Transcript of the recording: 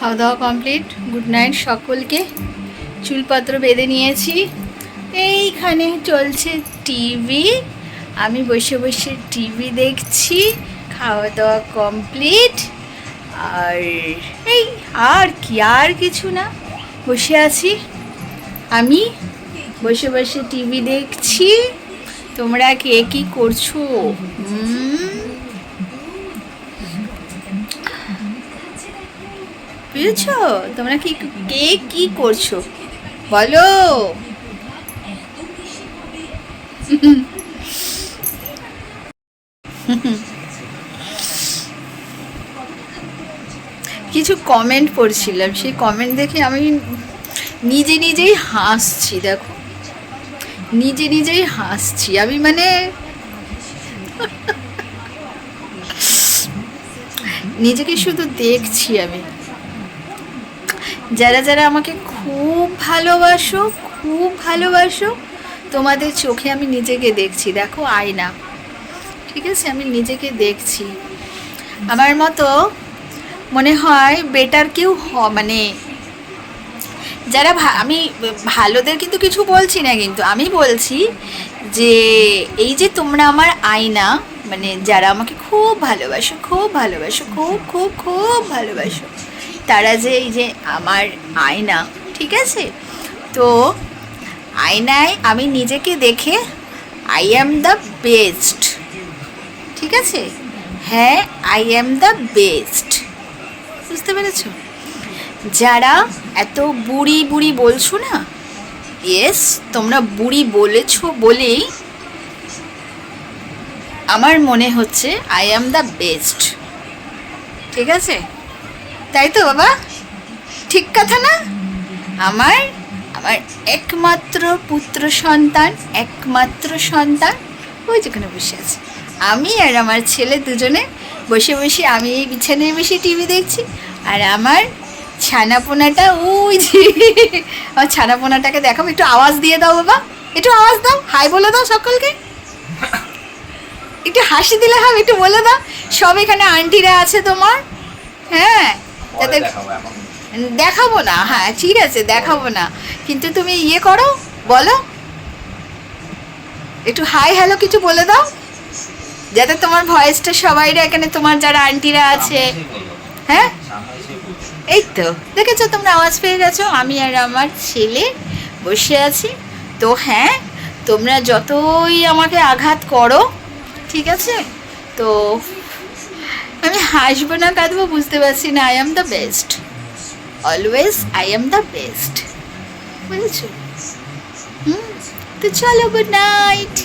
খাওয়া দাওয়া complete. Good night সকলকে। চুলপত্র বেঁধে নিয়েছি, এইখানে চলছে টিভি, আমি বসে বসে টিভি দেখছি। খাওয়া দাওয়া কমপ্লিট। আর এই আর কিছু না, বসে আছি আমি, বসে বসে টিভি দেখছি। তোমরা কে কি করছো? বুঝেছো? তোমরা কে কি করছো বলো? কিছু কমেন্ট পড়ছিলাম, সেই কমেন্ট দেখে আমি নিজেই হাসছি। দেখো, নিজেই হাসছি আমি, মানে নিজেকে শুধু দেখছি আমি। যারা আমাকে খুব ভালোবাসো, তোমাদের চোখে আমি নিজেকে দেখছি। দেখো, আয়না, ঠিক আছে? আমি নিজেকে দেখছি। আমার মতো মনে হয় বেটার কেউ মানে যারা আমি ভালোদের কিন্তু কিছু বলছি না, কিন্তু আমি বলছি যে এই যে তোমরা আমার আয়না, মানে যারা আমাকে খুব ভালোবাসো, খুব ভালোবাসো, তারা যে এই যে আমার আয়না, ঠিক আছে? তো আয়নায় আমি নিজেকে দেখে আই অ্যাম দ্য বেস্ট, ঠিক আছে? হ্যাঁ, আই অ্যাম দ্য বেস্ট। বুঝতে পেরেছো? যারা এত বুড়ি বলছো না, ইয়েস, তোমরা বুড়ি বলেছো বলেই আমার মনে হচ্ছে আই অ্যাম দ্য বেস্ট, ঠিক আছে? তাই তো বাবা, ঠিক কথা না? আমার একমাত্র পুত্র সন্তান, ওই যেখানে বসে আছে, আমি আর আমার ছেলে দুজনে বসে আমি এই বিছানায় বসে টিভি দেখছি, আর আমার ছানাপোনাটা ওই যে, আমার ছানাপোনাটাকে দেখাবো। একটু আওয়াজ দিয়ে দাও বাবা, একটু আওয়াজ দাও, হাই বলে দাও সকলকে, একটু হাসি দিলে হবে, একটু বলে দাও। সব এখানে আন্টিরা আছে তোমার, হ্যাঁ, তাদের দেখাবো না, হ্যাঁ ঠিক আছে দেখাবো না, কিন্তু তুমি ইয়ে করো, বলো একটু হাই হ্যালো কিছু বলে দাও, যাতে তোমার ভয়েসটা সবাইরা এখানে, তোমার যারা আন্টিরা আছে, হ্যাঁ এই তো দেখেছো, তোমরা আওয়াজ পেয়ে গেছো। আমি আর আমার ছেলে বসে আছি। তো হ্যাঁ, তোমরা যতই আমাকে আঘাত করো, ঠিক আছে, তো আমি হাসবো না কাঁদবো বুঝতে পারছি না। I am the best, always I am the best, বুঝেছো? তো চলো, গুড নাইট।